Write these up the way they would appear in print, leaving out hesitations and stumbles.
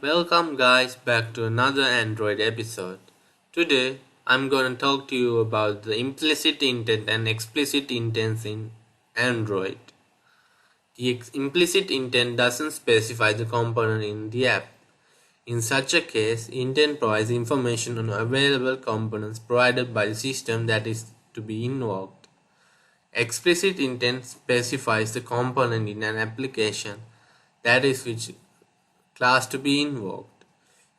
Welcome guys back to another Android episode. Today I'm going to talk to you about the implicit intent and explicit intents in Android. The implicit intent doesn't specify the component in the app. In such a case, intent provides information on available components provided by the system that is to be invoked. Explicit intent specifies the component in an application, that is which class to be invoked.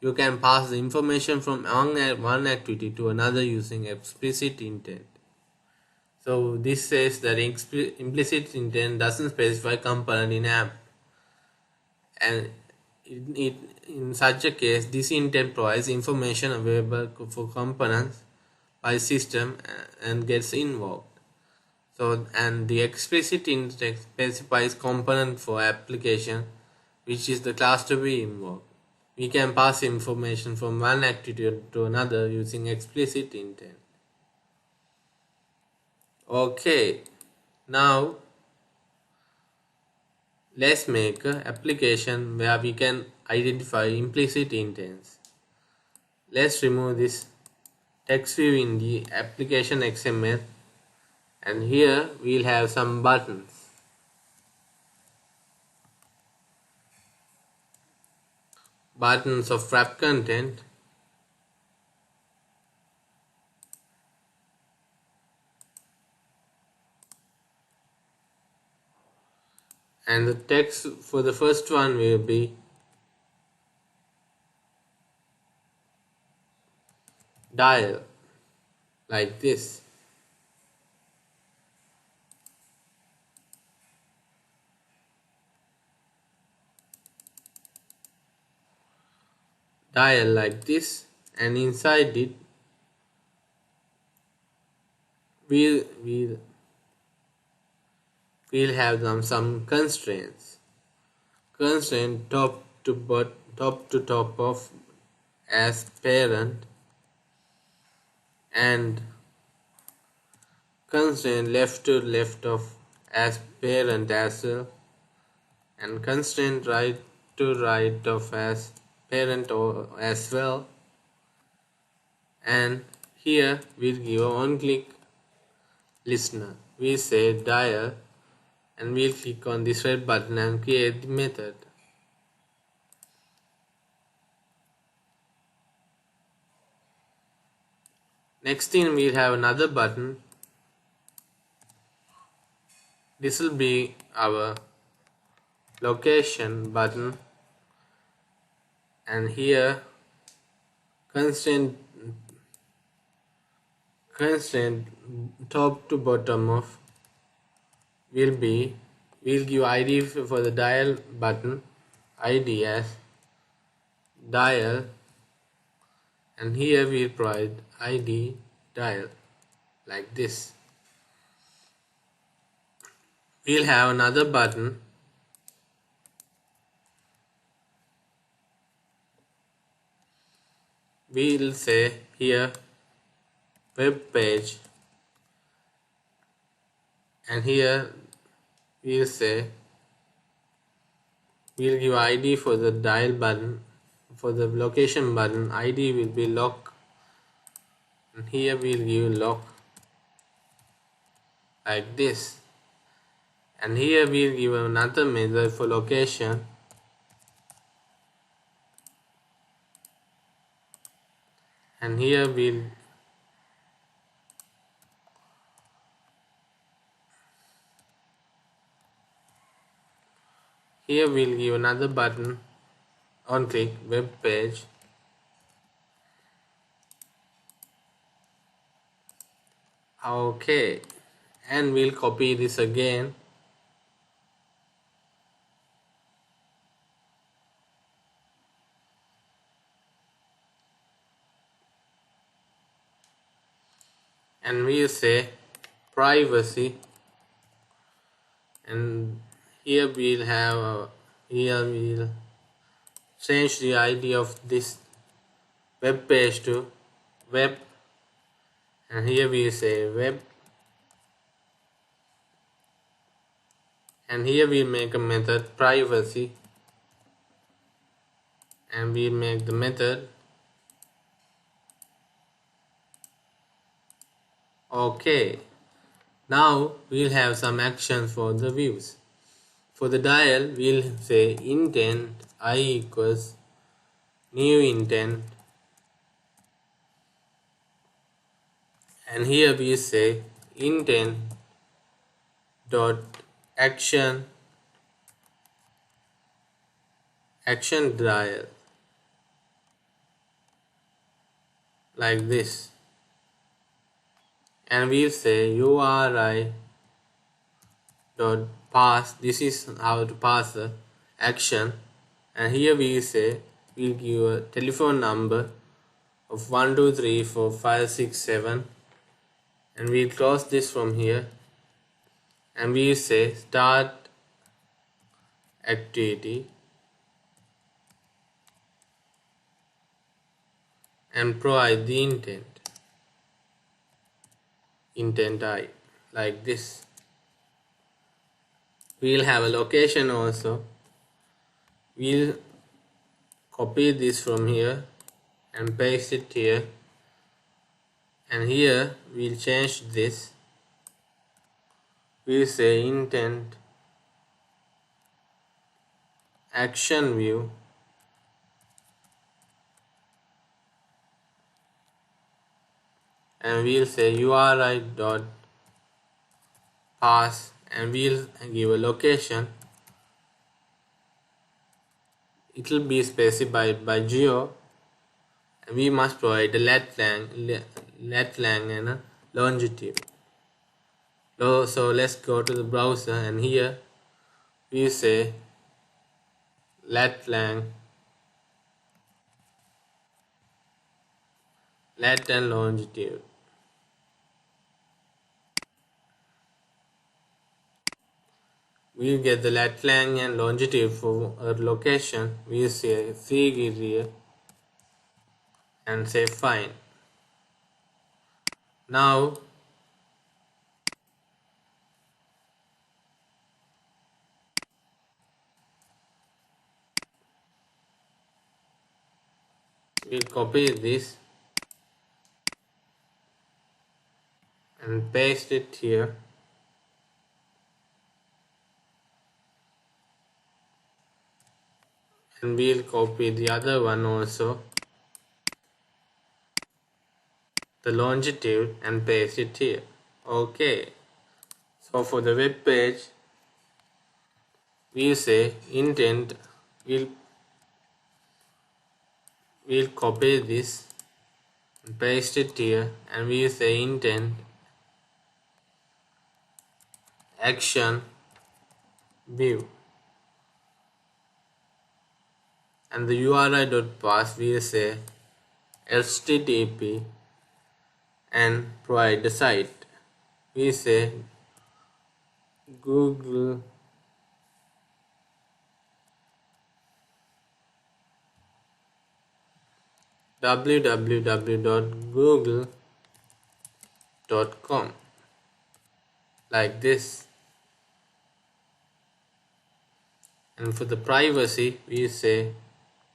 You can pass the information from one activity to another using explicit intent. So this says that implicit intent doesn't specify component in app, and in such a case this intent provides information available for components by system and gets invoked. So and the explicit intent specifies component for application, which is the class to be invoked. We can pass information from one activity to another using explicit intent. Okay, now let's make an application where we can identify implicit intents. Let's remove this text view in the application XML, and here we'll have some buttons. Buttons of wrap content, and the text for the first one will be dial, like this. Dial like this, and inside it we'll have some constraints. Constraint top to top of as parent, and constraint left to left of as parent as well, and constraint right to right of as parent as well. And here we'll give a one-click listener. We say dial, and we'll click on this red button and create the method. Next thing, we'll have another button. This will be our location button, and here constraint top to bottom of we'll give ID for the dial button, ID as dial, and here we'll provide ID dial like this. We'll have another button. We'll say here web page, and here we'll give ID for the dial button. For the location button, ID will be lock, and here we'll give lock like this. And here we'll give another method for location, and here we'll give another button, on click web page, okay, and we'll copy this again, and we'll say privacy, and here we'll change the ID of this web page to web, and here we say web, and here we make a method privacy, and we'll make the method. Okay, now we'll have some actions for the views. For the dial, we'll say intent I equals new intent, and here we say intent dot action dial, like this, and we'll say URI dot pass. This is how to pass the action, and here we say we'll give a telephone number of 1 2 3 4 5 6 7, and we'll close this from here, and we say start activity and provide the intent I, like this. We'll have a location also. We'll copy this from here and paste it here, and here we'll change this. We'll say intent action view, and we'll say URI dot pass, and we'll give a location. It will be specified by geo, and we must provide a lat lang and a longitude. So let's go to the browser, and here we say lat and longitude. We'll get the lat lang and longitude for our location. We'll say Sig here and say fine. Now we'll copy this and paste it here, and we'll copy the other one also, the longitude, and paste it here. Okay, so for the web page we say intent, we'll copy this and paste it here, and we say intent action view, and the URI.pass we say HTTP and provide the site. We say Google www.google.com, like this. And for the privacy we say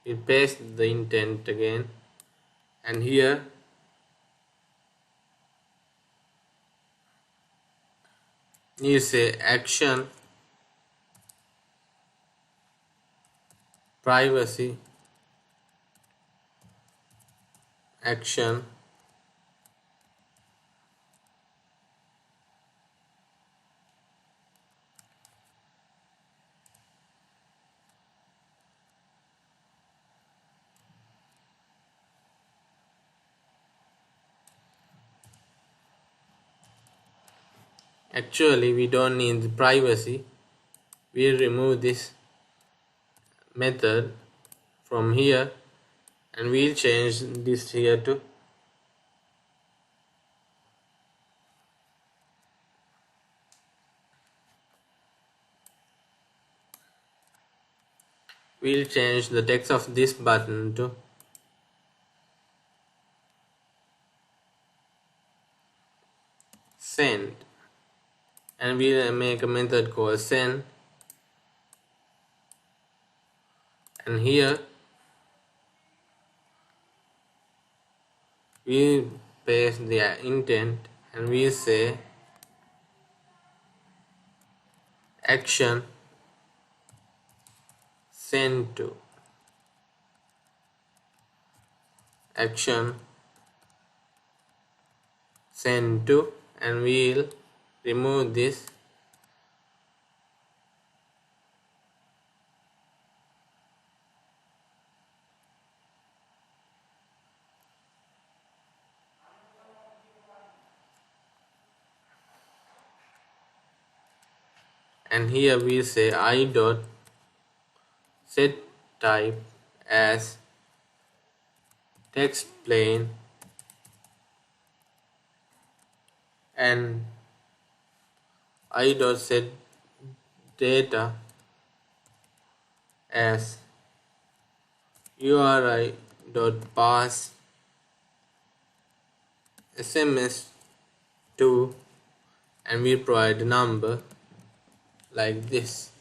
we paste the intent again, and here you say action privacy action actually we don't need the privacy. We'll remove this method from here, and we'll change this here to we'll change the text of this button to send, and we'll make a method called send, and here we paste the intent and we say action send to, action send to, and we'll remove this and here we say I dot set type as text plain and I dot set data as URI dot pass SMS to, and we provide a number like this.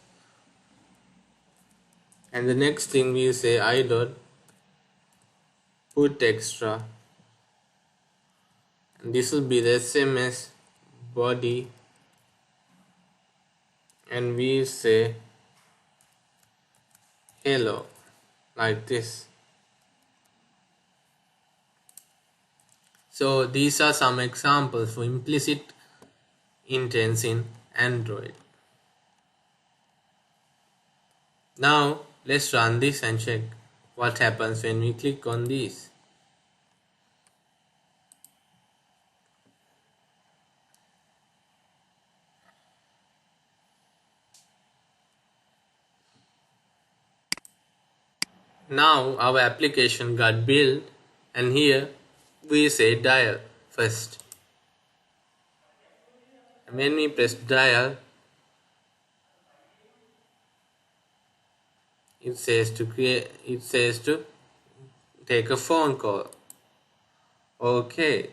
And the next thing we say I dot put extra, and this will be the SMS body, and we say hello like this. So these are some examples for implicit intents in Android. Now let's run this and check what happens when we click on these. Now our application got built, and here we say dial first. And when we press dial, it says to take a phone call. Okay.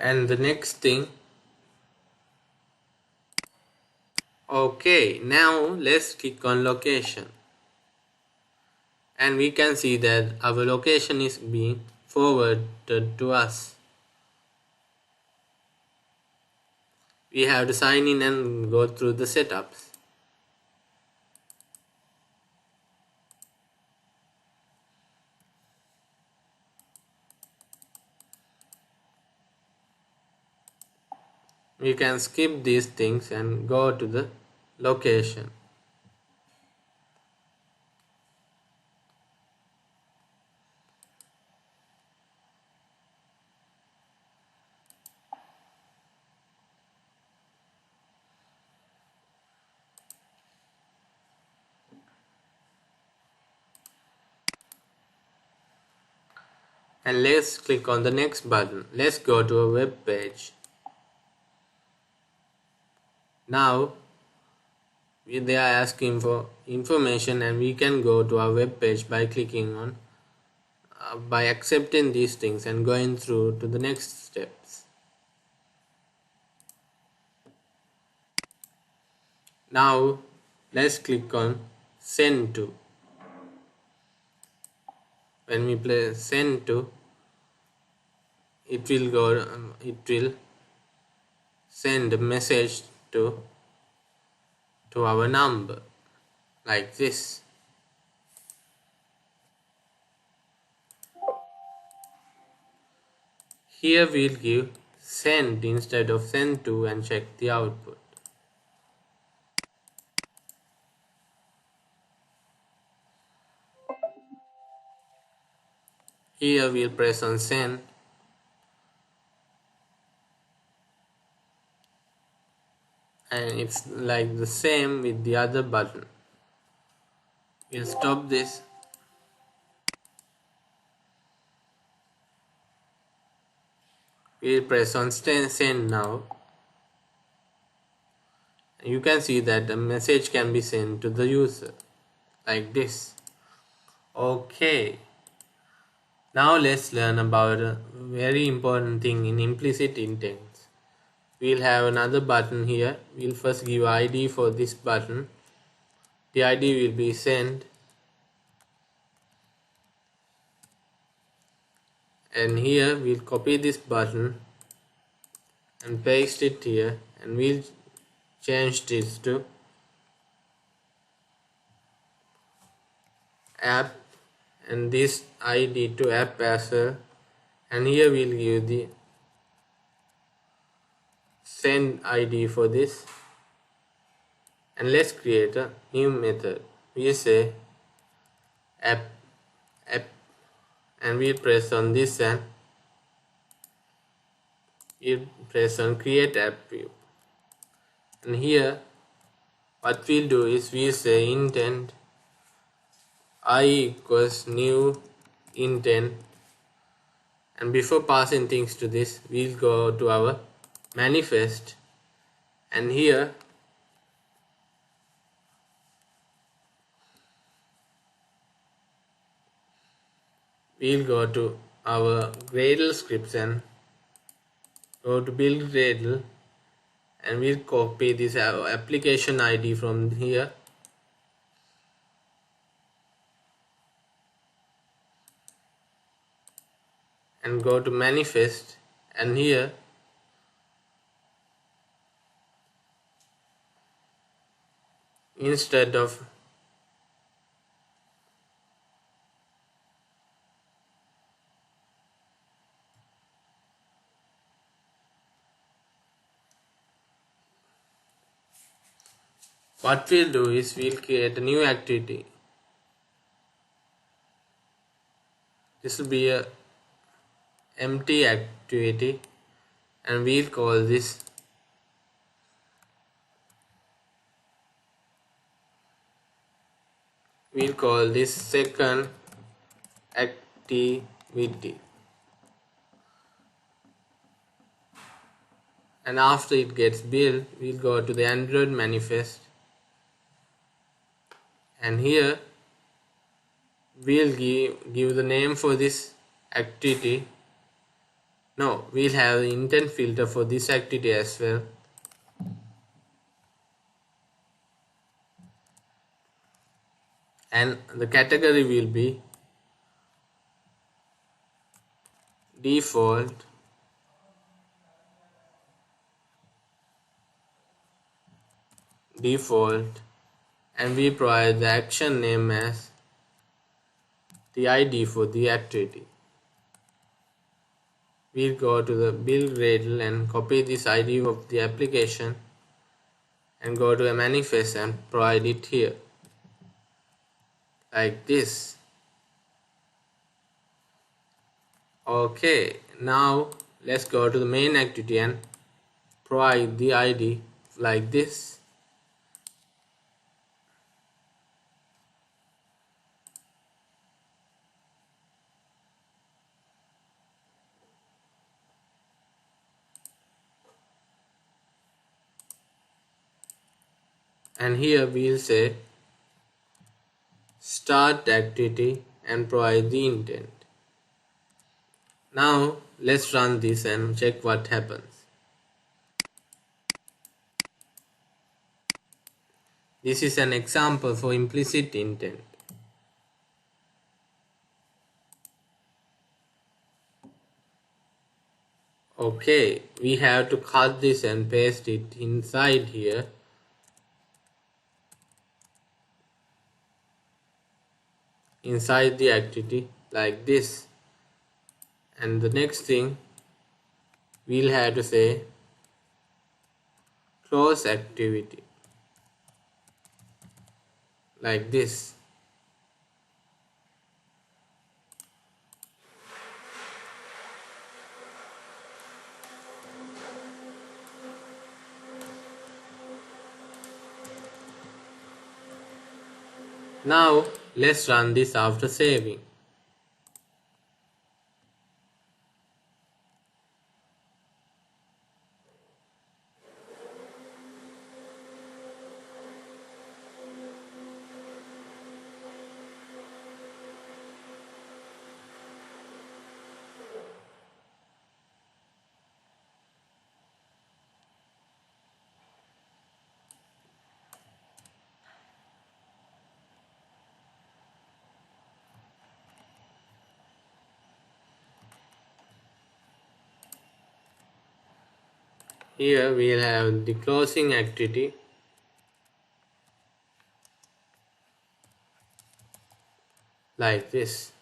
And the next thing, okay, now let's click on location, and we can see that our location is being forwarded to us. We have to sign in and go through the setups. We can skip these things and go to the location. And let's click on the next button. Let's go to a web page. Now they are asking for information, and we can go to our web page by clicking on by accepting these things and going through to the next steps. Now let's click on send to. When we play send to, it will send a message to our number like this. Here we'll give send instead of send to and check the output. Here we'll press on send, and it's like the same with the other button. We'll stop this. We'll press on send now. You can see that the message can be sent to the user like this. Okay, now let's learn about a very important thing in implicit intents. We'll have another button here. We'll first give ID for this button. The ID will be sent, and here we'll copy this button and paste it here, and we'll change this to app and this ID to app as well, and here we'll give the send ID for this, and let's create a new method. We say app and we press on this, and we press on create app view, and here what we'll do is we say intent I equals new intent, and before passing things to this we'll go to our manifest, and here we'll go to our Gradle scripts and go to build Gradle, and we'll copy this application ID from here, and go to manifest, and here instead of what we'll do is we'll create a new activity. This will be a empty activity, and we'll call this second activity, and after it gets built we'll go to the Android manifest, and here we'll give the name for this activity. No, we'll have the intent filter for this activity as well, and the category will be default and we provide the action name as the ID for the activity. We'll go to the build Gradle and copy this ID of the application and go to a manifest and provide it here like this. Okay, now let's go to the main activity and provide the ID like this. And here we'll say start activity and provide the intent. Now let's run this and check what happens. This is an example for implicit intent. Okay, we have to cut this and paste it inside here. Inside the activity like this, and the next thing we'll have to say close activity like this. Now let's run this after saving. Here we'll have the closing activity like this.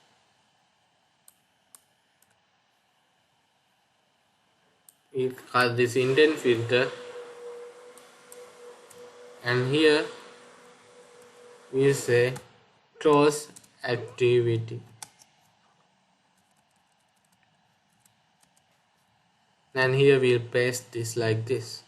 We'll call this intent filter, and here we'll say close activity, and here we'll paste this like this.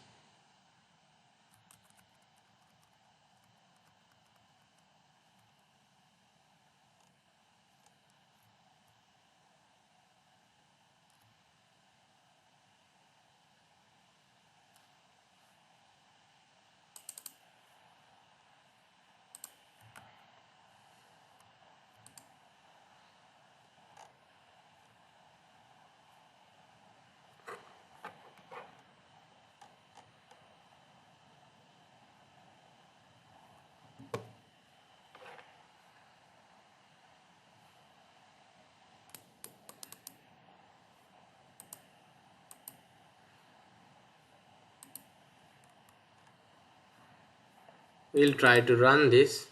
We'll try to run this.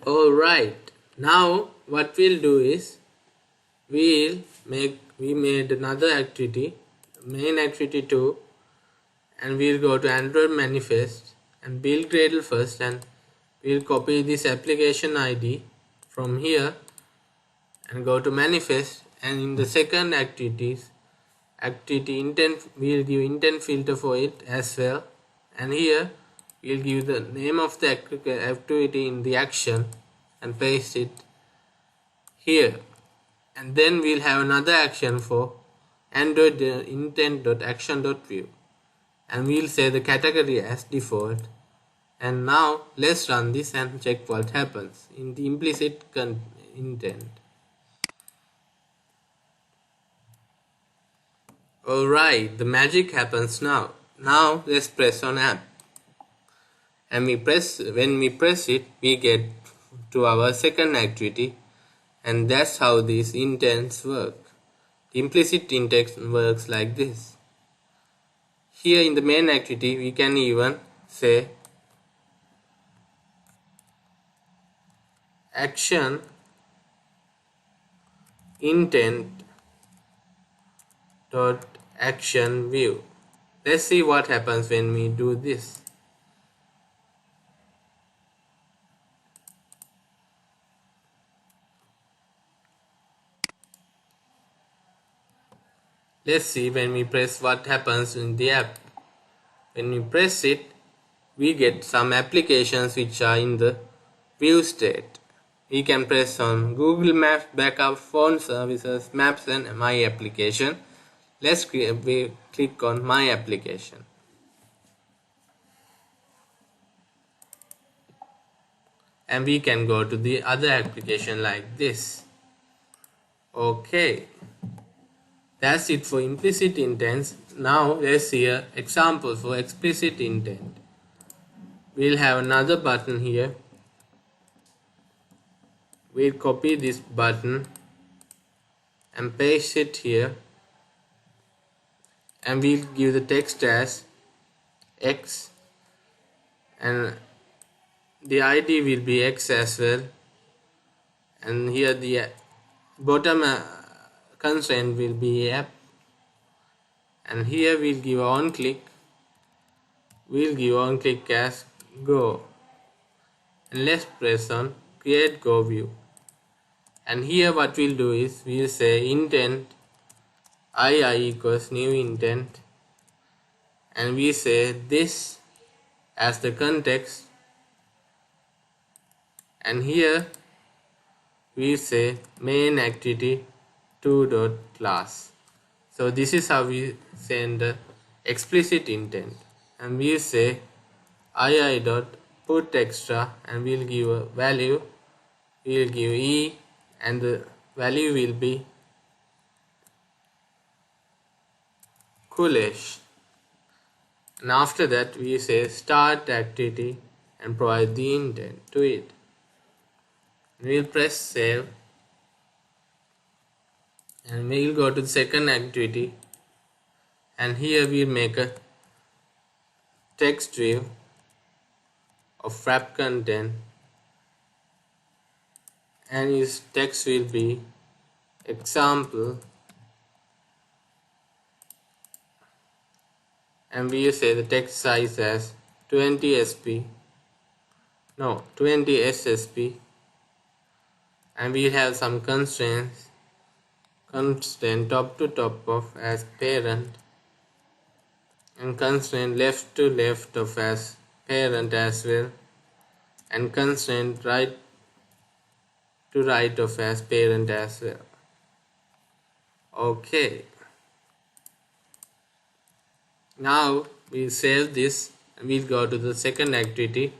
Alright, now what we'll do is we made another activity, main activity 2, and we'll go to Android manifest and build Gradle first, and we'll copy this application ID from here and go to manifest, and in the second activity intent, we'll give intent filter for it as well, and here we'll give the name of the activity in the action and paste it here, and then we'll have another action for Android intent.action.view, and we'll say the category as default. And now let's run this and check what happens in the implicit intent. Alright, the magic happens now. Now let's press on app, and when we press it, we get to our second activity, and that's how these intents work. The implicit intent works like this. Here in the main activity, we can even say action intent dot action view. Let's see what happens when we do this. Let's see when we press what happens in the app. When we press it, we get some applications which are in the view state. We can press on Google Maps, Backup, Phone Services, Maps, and My Application. Let's click on My Application. And we can go to the other application like this. Okay. That's it for implicit intents. Now let's see an example for explicit intent. We'll have another button here. We'll copy this button and paste it here, and we'll give the text as X, and the ID will be X as well, and here the bottom constraint will be app, and here we'll give on click as go, and let's press on create go view, and here what we'll do is we'll say intent II equals new intent, and we say this as the context, and here we say main activity 2.class. So this is how we send the explicit intent, and we say II dot put extra, and we'll give a value, we'll give E, and the value will be Kulesh, And after that we say start activity and provide the intent to it. We'll press save and we'll go to the second activity, and here we'll make a text view of wrap content, and its text will be example, and we say the text size as 20 SSP, and we have some constraint top to top of as parent, and constraint left to left of as parent as well, and constraint right to right of as parent as well. Okay, now we save this and we'll go to the second activity.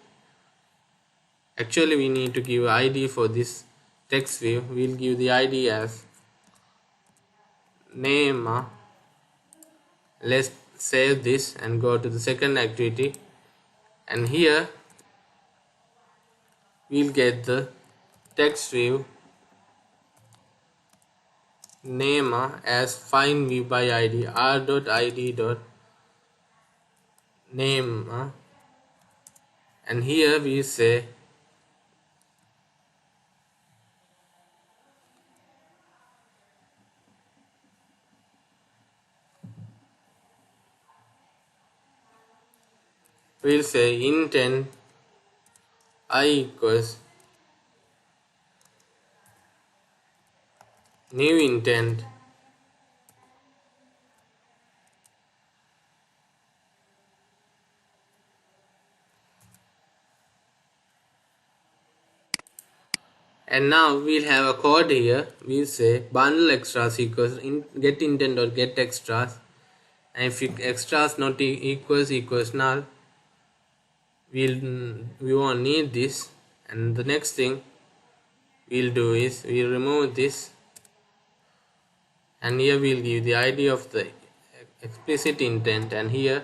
Actually we need to give ID for this text view. We'll give the ID as name. Let's save this and go to the second activity, and here we'll get the text view name as find view by ID r.id.name, and here we say intent I equals new intent and now we'll have a code here. We'll say bundle extras equals get intent or get extras, and if extras not equals null, we won't need this. And the next thing we'll do is we'll remove this, and here we'll give the ID of the explicit intent, and here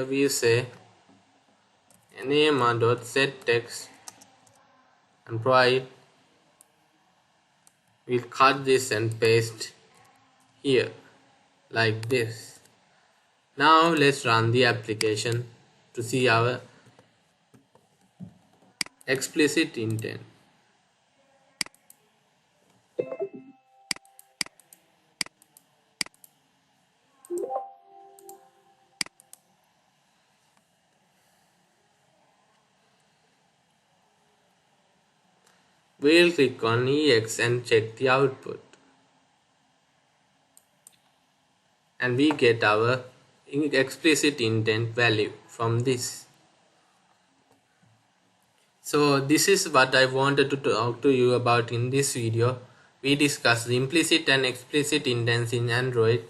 we say name.setText and provide. We'll cut this and paste here like this. Now let's run the application to see our explicit intent. We'll click on EX and check the output, and we get our explicit intent value from this. So this is what I wanted to talk to you about in this video. We discussed the implicit and explicit intents in Android,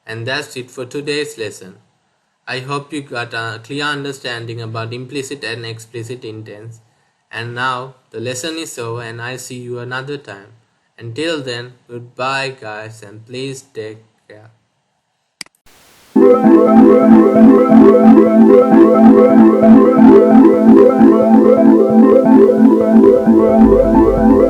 and that's it for today's lesson. I hope you got a clear understanding about implicit and explicit intents. And now the lesson is over, and I'll see you another time. Until then, goodbye guys, and please take care.